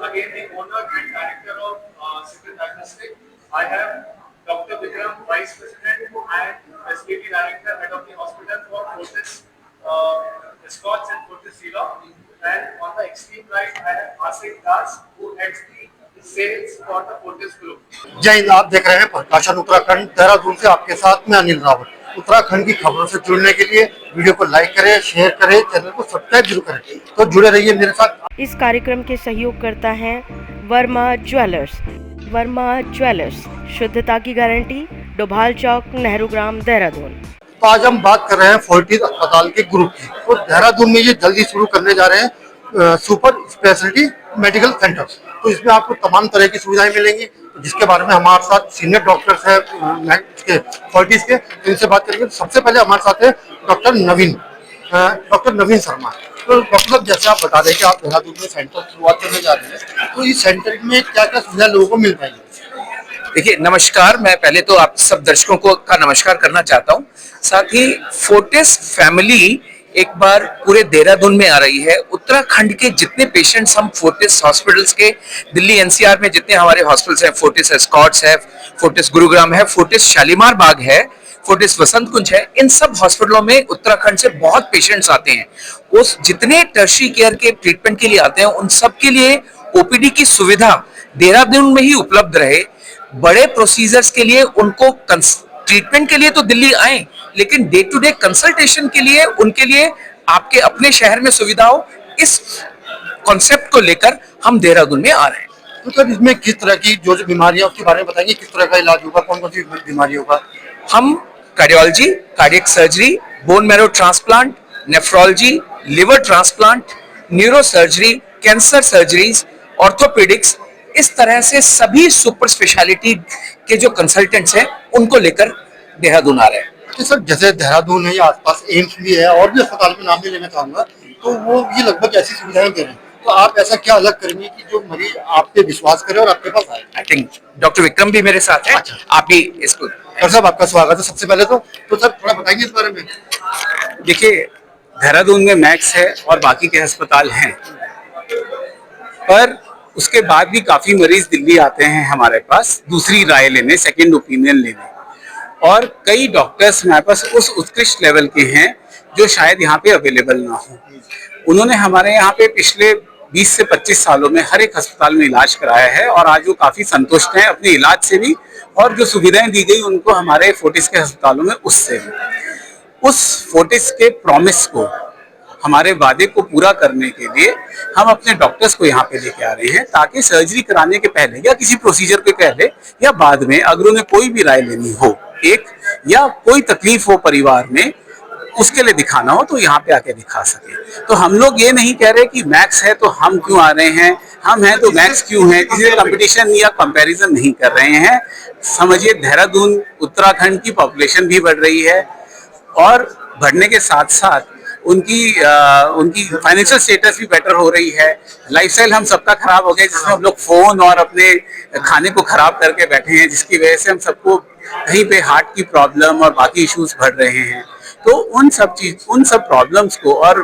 again the owner and director of Civil Diagnostic. I have Dr. Vikram, Vice President and Facility Director, Head of the Hospital for Fortis Escorts and Fortis Zero. And on the extreme right, I have Asif Das, who heads the sales for the Fortis Group. जय हिंद। आप देख रहे हैं प्रकाशन उत्तराखंड, देहरादून से आपके साथ में अनिल रावत। उत्तराखंड की खबरों से जुड़ने के लिए वीडियो को लाइक करें, शेयर करें, चैनल को सब्सक्राइब जरूर करें। तो जुड़े रहिए मेरे साथ। इस कार्यक्रम के सहयोग करता है वर्मा ज्वेलर्स। वर्मा ज्वेलर्स, शुद्धता की गारंटी, डोभाल चौक, नेहरू ग्राम, देहरादून। तो आज हम बात कर रहे हैं फोर्टिस अस्पताल के ग्रुप की। तो देहरादून में ये जल्दी शुरू करने जा रहे हैं सुपर स्पेशलिटी मेडिकल सेंटर। तो इसमें आपको तमाम तरह की सुविधाएं मिलेंगी, जिसके बारे में हमारे साथ सीनियर डॉक्टर्स हैं फोर्टिस के, इनसे बात करेंगे। सबसे पहले हमारे साथ है डॉक्टर नवीन शर्मा। तो डॉक्टर साहब, जैसे आप बता रहे हैं कि आप देहरादून में सेंटर शुरुआत करने जा रहे हैं, तो इस सेंटर में क्या क्या सुविधा लोगों को मिल पाएगी? देखिए, नमस्कार। मैं पहले तो आप सब दर्शकों को का नमस्कार करना चाहता हूं। साथ ही फोर्टिस फैमिली एक बार पूरे देहरादून में आ रही है। उत्तराखंड के जितने पेशेंट्स हम फोर्टिस हॉस्पिटल्स के, दिल्ली एनसीआर में जितने हमारे हॉस्पिटल्स हैं, फोर्टिस एस्कॉर्ट्स है, फोर्टिस गुरुग्राम है, फोर्टिस शालीमार बाग है, फोर्टिस वसंत कुंज है, इन सब हॉस्पिटलों में उत्तराखंड से बहुत पेशेंट्स आते हैं। उस जितने टर्शरी केयर के ट्रीटमेंट के लिए आते हैं, उन सब के लिए ओपीडी की सुविधा देहरादून में ही उपलब्ध रहे। बड़े प्रोसीजर्स के लिए उनको ट्रीटमेंट के लिए तो दिल्ली आए, लेकिन डे टू डे कंसल्टेशन के लिए उनके लिए आपके अपने शहर में सुविधा हो, इस कॉन्सेप्ट को लेकर हम देहरादून में आ रहे हैं। तो सर, इसमें किस तरह की जो बीमारियां उसके बारे में बताएंगे, किस तरह का इलाज होगा, कौन कौन सी बीमारी होगा? हम cardiology, cardiac surgery, bone marrow transplant, nephrology, liver transplant, neuro surgery, cancer surgeries, orthopaedics, इस तरह से सभी सुपर स्पेशलिटी के जो कंसल्टेंट्स हैं उनको लेकर देहरादून आ रहे हैं। तो सर, जैसे देहरादून है, आसपास एम्स भी है और भी अस्पताल में नाम भी लेना चाहूंगा, तो वो ये लगभग ऐसी सुविधाएं दे रहे हैं। तो आप ऐसा क्या अलग करेंगे कि जो मरीज आप पे विश्वास करे और आपके पास आए? आई थिंक डॉक्टर विक्रम भी मेरे साथ है। अच्छा। आप भी इसको। डॉक्टर साहब, आपका स्वागत है सबसे पहले तो सर थोड़ा बताइए इस बारे में। देखिए, देहरादून में मैक्स है और बाकी के अस्पताल हैं, पर उसके बाद भी काफी मरीज दिल्ली आते हैं हमारे पास दूसरी राय लेने, सेकंड ओपिनियन लेने। और कई डॉक्टर्स हमारे पास उस उत्कृष्ट लेवल के हैं जो शायद यहाँ पे अवेलेबल ना हो। उन्होंने हमारे यहाँ पे पिछले 20 से 25 सालों में हर एक अस्पताल में इलाज कराया है और आज वो काफी संतुष्ट हैं अपने इलाज से भी, और जो सुविधाएं दी गई उनको हमारे फोर्टिस के अस्पतालों में उससे भी। उस फोर्टिस के प्रॉमिस को, हमारे वादे को पूरा करने के लिए हम अपने डॉक्टर्स को यहाँ पे लेके आ रहे हैं, ताकि सर्जरी कराने के पहले या किसी प्रोसीजर के पहले या बाद में अगर उन्हें कोई भी राय लेनी हो, एक या कोई तकलीफ हो परिवार में, उसके लिए दिखाना हो, तो यहाँ पे आके दिखा सके। तो हम लोग ये नहीं कह रहे कि मैक्स है तो हम क्यों आ रहे हैं, हम हैं तो मैक्स क्यों है, किसी से कंपटीशन या कंपैरिजन नहीं कर रहे हैं। समझिए, देहरादून उत्तराखंड की पॉपुलेशन भी बढ़ रही है और बढ़ने के साथ साथ उनकी फाइनेंशियल स्टेटस भी बेटर हो रही है। लाइफस्टाइल हम सबका खराब हो गया, जिसमें हम लोग फोन और अपने खाने को खराब करके बैठे हैं, जिसकी वजह से हम सबको कहीं पे हार्ट की प्रॉब्लम और बाकी इश्यूज बढ़ रहे हैं। तो उन सब प्रॉब्लम्स को और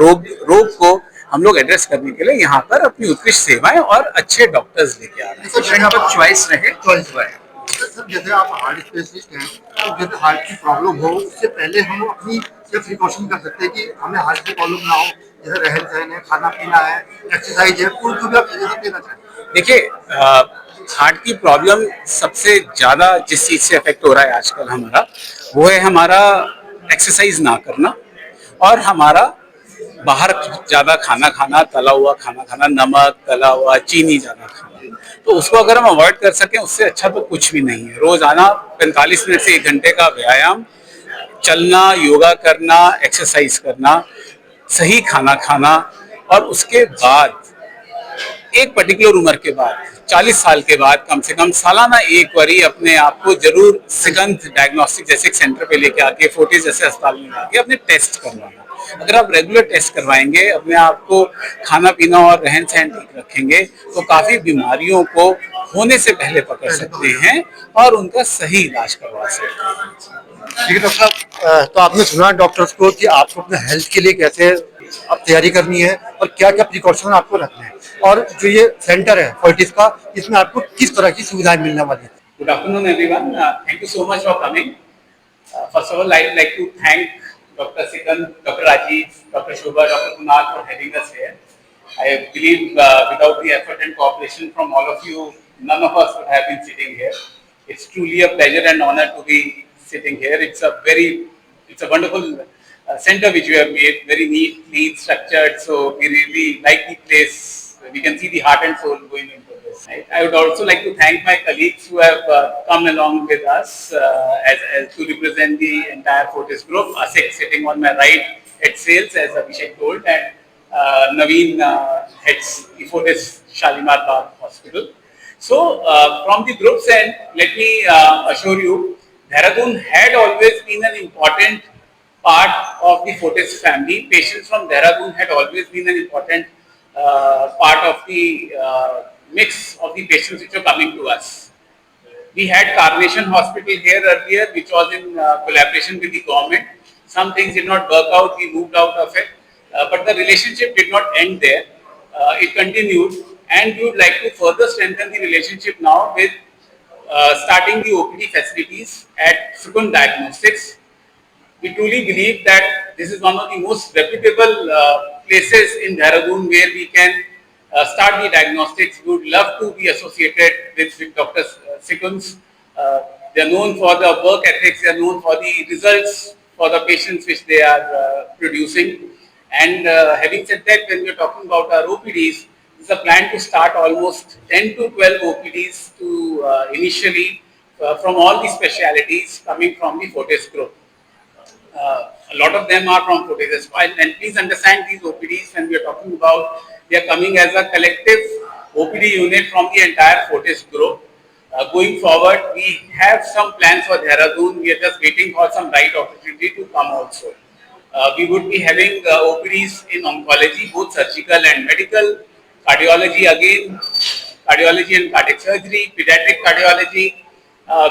रोग को हम लोग एड्रेस करने के लिए यहाँ पर अपनी उत्कृष्ट सेवाएं और अच्छे डॉक्टर्स लेके आ रहे हैं। यहाँ पर चॉइस रहे, चॉइस रहे। सर, जैसे आप हार्ट स्पेशलिस्ट हैं, तो जैसे हार्ट की प्रॉब्लम हो उससे पहले हम अपनी क्या प्रिकॉशन कर सकते हैं कि हमें हार्ट की प्रॉब्लम ना हो? जैसे रहन सहन है, खाना पीना है, एक्सरसाइज है, उनको भी आप सजेशन देना चाहें? देखिए, हार्ट की प्रॉब्लम सबसे ज्यादा जिस चीज से अफेक्ट हो रहा है आजकल हमारा, वो है हमारा एक्सरसाइज ना करना और हमारा बाहर ज्यादा खाना खाना, तला हुआ खाना खाना, नमक, तला हुआ, चीनी ज्यादा खाना। तो उसको अगर हम अवॉइड कर सकें, उससे अच्छा तो कुछ भी नहीं है। रोजाना 45 मिनट से 1 घंटे का व्यायाम, चलना, योगा करना, एक्सरसाइज करना, सही खाना खाना, और उसके बाद एक पर्टिकुलर उम्र के बाद 40 साल के बाद कम से कम सालाना एक बारी अपने आप को जरूर सिगंध डायग्नोस्टिक जैसे सेंटर पे लेके आके, फोर्टिस जैसे अस्पताल में आके अपने टेस्ट करवाना। अगर आप रेगुलर टेस्ट करवाएंगे, अपने आप को खाना पीना और रहन सहन ठीक रखेंगे, तो काफी बीमारियों को होने से पहले पकड़ सकते हैं और उनका सही इलाज करवा सकते हैं। ठीक है डॉक्टर साहब, तो आपने सुना डॉक्टर्स को कि आपको अपने हेल्थ के लिए कैसे अब तैयारी करनी है और क्या क्या प्रिकॉशन आपको रखने हैं, और जो ये सेंटर है फोर्टिस का, इसमें आपको किस तरह की सुविधाएं मिलने वाली है। Good afternoon, everyone. Thank you so much for coming. First of all, I'd like to thank Dr. Sikand, Dr. Rajiv, Dr. Shobha, Dr. Kunal for having us here. I believe without the effort and cooperation from all of you, none of us would have been sitting here. It's truly a pleasure and honor to be sitting here. It's a wonderful center which you have made, very neat, clean, structured. So we really like the place. We can see the heart and soul going into this. I would also like to thank my colleagues who have come along with us as to represent the entire Fortis group. Asik sitting on my right, head sales, as Abhishek told, and Naveen heads the Fortis Shalimar Bagh Hospital. So from the group's end, let me assure you, Dehradun had always been an important part of the Fortis family. Patients from Dehradun had always been an important part of the mix of the patients which are coming to us. We had Carnation Hospital here earlier, which was in collaboration with the government. Some things did not work out, we moved out of it, but the relationship did not end there. It continued, and we would like to further strengthen the relationship now with starting the OPD facilities at Sukun Diagnostics. We truly believe that this is one of the most reputable places in Dehradun where we can start the diagnostics. We would love to be associated with Dr. Sikunds. They are known for the work ethics, they are known for the results for the patients which they are producing. And having said that, when we are talking about our OPDs, it's a plan to start almost 10 to 12 OPDs to initially from all the specialities coming from the Fortis group. A lot of them are from Fortis. And please understand, these OPDs, when we are talking about, they are coming as a collective OPD unit from the entire Fortis group. Going forward, we have some plans for Dehradun. We are just waiting for some right opportunity to come also. We would be having OPDs in oncology, both surgical and medical, cardiology again, cardiology and cardiac surgery, pediatric cardiology.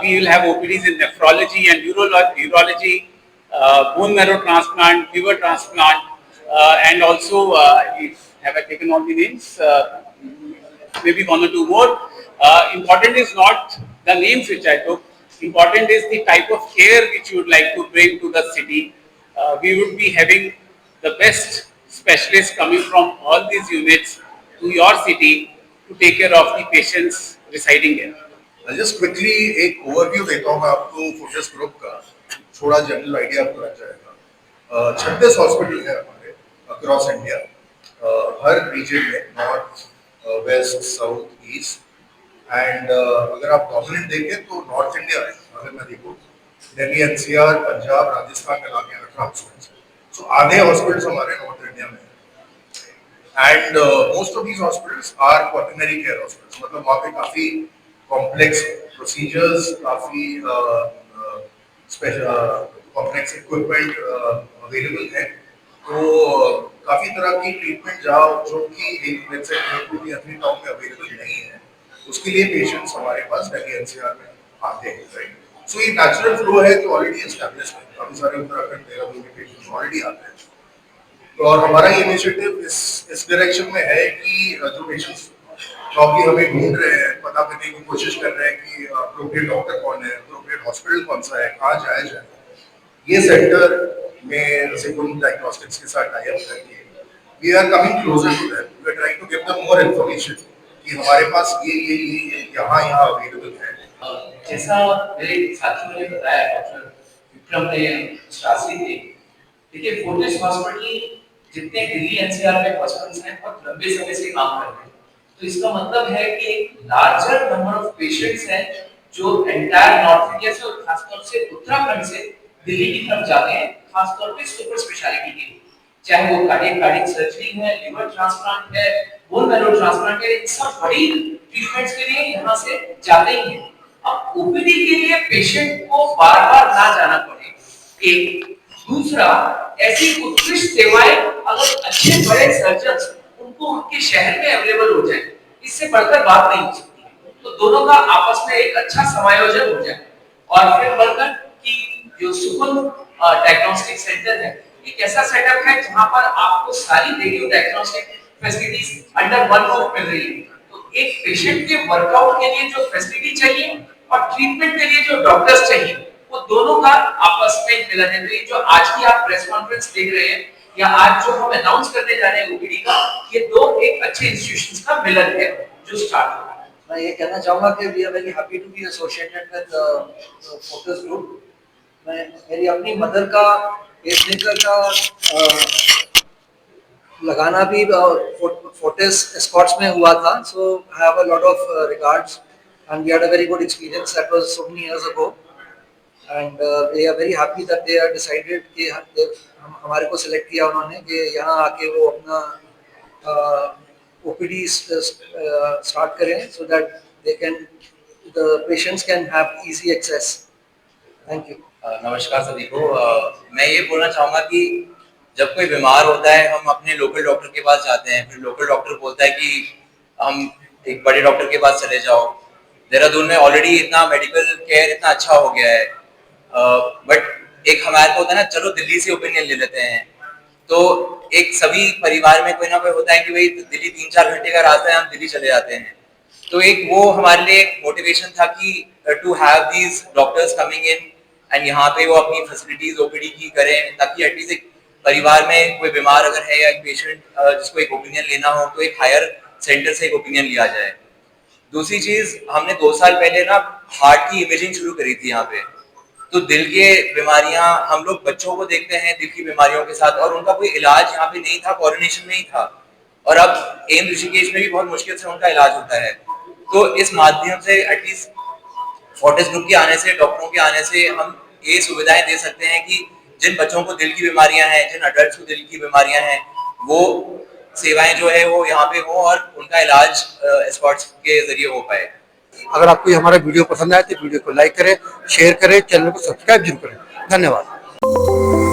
We will have OPDs in nephrology and urology, bone marrow transplant, liver transplant, and also, have I taken all the names? Maybe one or two more. Important is not the names which I took. Important is the type of care which you would like to bring to the city. We would be having the best specialists coming from all these units to your city to take care of the patients residing here. Just quickly एक overview देता हूँ मैं आपको Fortis group का, थोड़ा general idea आपको लग जाएगा। 36 हॉस्पिटल है हमारे अक्रॉस इंडिया, हर रीजन में, north, west, south, east, and अगर आप डोमिनेंट देखें तो नॉर्थ इंडिया है। अगर मैं देखूँ दिल्ली, एनसीआर, पंजाब, राजस्थान मिला के 18 हॉस्पिटल, सो आधे हॉस्पिटल्स हमारे नॉर्थ इंडिया में है। And most of these hospitals are quaternary care hospitals, मतलब वहाँ पे काफी कॉम्प्लेक्स प्रोसीजर्स, काफी स्पेशल कॉम्प्लेक्स इक्विपमेंट अवेलेबल है। तो काफी तरह की ट्रीटमेंट जाओ जो कि एक वेबसाइट या फिर टाउन में अवेलेबल नहीं है, उसके लिए पेशेंट्स हमारे पास दिल्ली एनसीआर में आते हैं, राइट। सो ये नेचुरल फ्लो है जो ऑलरेडी एस्टैब्लिश्ड है, काफी सारे उत्तराखंड, देहरादून के पेशेंट्स ऑलरेडी आते हैं। और हमारा ये इनिशिएटिव इस डायरेक्शन में है कि जो पेशेंट्स प्रॉब्ली हमें ढूंढ रहे हैं, पता करने की कोशिश कर रहे हैं कि अप्रोप्रिएट डॉक्टर कौन है, अप्रोप्रिएट हॉस्पिटल कौन सा है, कहाँ जाया जाए, ये सेंटर में सिकुन डायग्नोस्टिक्स के साथ टाई अप करके we are coming closer to that. We are trying to give them more information कि हमारे पास ये यहाँ अवेलेबल है। जैसा मेरे साथियों ने बताया, डॉक्टर विक्रम ने, शास्त्री थे, देखिए फोर्टिस हॉस्पिटल जितने दिल्ली एनसीआर में हॉस्पिटल्स हैं बहुत लंबे समय से काम कर रहे हैं, तो इसका मतलब है कि एक लार्जर नंबर ऑफ पेशेंट्स हैं जो एंटायर नॉर्थ इंडिया से और खासतौर से उत्तराखंड से दिल्ली की तरफ जाते हैं, खासतौर पे सुपर स्पेशलिटी के लिए, चाहे वो कार्डियक सर्जरी है, लिवर ट्रांसप्लांट है, बोन मैरो ट्रांसप्लांट है, इन सब बड़ी ट्रीटमेंट्स के लिए यहाँ से जाते ही हैं। अब ओपीडी के लिए पेशेंट को बार-बार ना जाना पड़े, एक दूसरा ऐसी उत्कृष्ट सेवाएं अगर अच्छे बड़े सर्जन उनको उनके शहर में अवेलेबल हो जाए, इससे बढ़कर बात नहीं हो सकती है। तो दोनों का आपस में एक अच्छा समायोजन हो जाए और फिर बढ़कर कि जो सुकुन डायग्नोस्टिक सेंटर है, एक ऐसा सेटअप है जहां पर आपको सारी radio diagnostic facilities under one roof मिल रही है। तो एक पेशेंट के वर्कआउट के लिए जो फैसिलिटी चाहिए और ट्रीटमेंट के लिए जो डॉक्टर्स चाहिए, वो दोनों का आपस में मिलन है। तो ये जो आज की आप प्रेस कॉन्फ्रेंस देख रहे हैं या आज जो हम अनाउंस करने जा रहे हैं ओपीडी का, ये दो एक अच्छे इंस्टीट्यूशंस का मिलन है जो स्टार्ट हो रहा है। मैं ये कहना चाहूँगा कि we are very happy to be associated with Fortis group. मैं मेरी अपनी मदर का पेसमेकर का लगाना भी फोर्टिस एस्कॉर्ट्स में हुआ था, so I have a lot of regards and we had a very good experience that was so many years ago and we are very happy that they are decided कि हमारे को select किया उन्होंने कि यहाँ आके वो अपना OPD start करें so that the patients can have easy access. Thank you. नमस्कार सभी को। मैं ये बोलना चाहूँगा कि जब कोई बीमार होता है हम अपने लोकल डॉक्टर के पास जाते हैं, फिर लोकल डॉक्टर बोलता है कि हम एक बड़े डॉक्टर के पास चले जाओ। देहरादून में ऑलरेडी इतना मेडिकल केयर इतना अच्छा हो गया है, बट एक हमारे को होता है ना, चलो दिल्ली से ओपिनियन ले लेते हैं। तो एक सभी परिवार में कोई ना कोई होता है कि भाई दिल्ली 3-4 घंटे का रास्ता है, हम दिल्ली चले जाते हैं। तो एक वो हमारे लिए एक मोटिवेशन था कि to have these doctors coming in and यहाँ पे वो अपनी फैसिलिटीज ओपीडी की करें, ताकि एटलीस्ट एक परिवार में कोई बीमार अगर है या एक पेशेंट जिसको एक ओपिनियन लेना हो तो एक हायर सेंटर से एक ओपिनियन लिया जाए। दूसरी चीज, हमने 2 साल पहले ना हार्ट की इमेजिंग शुरू करी थी यहाँ पे। तो दिल के बीमारियां हम लोग बच्चों को देखते हैं दिल की बीमारियों के साथ, और उनका कोई इलाज यहाँ पे नहीं था, कोऑर्डिनेशन नहीं था, और अब एम्स ऋषिकेश में भी बहुत मुश्किल से उनका इलाज होता है। तो इस माध्यम से एटलीस्ट फोर्टिस ग्रुप के आने से, डॉक्टरों के आने से हम ये सुविधाएं दे सकते हैं कि जिन बच्चों को दिल की बीमारियां हैं, जिन अडल्ट को दिल की बीमारियां हैं, वो सेवाएं जो है वो यहाँ पे हो और उनका इलाज एस्कॉर्ट्स के जरिए हो पाए। अगर आपको ये हमारा वीडियो पसंद आए तो वीडियो को लाइक करें, शेयर करें, चैनल को सब्सक्राइब जरूर करें। धन्यवाद।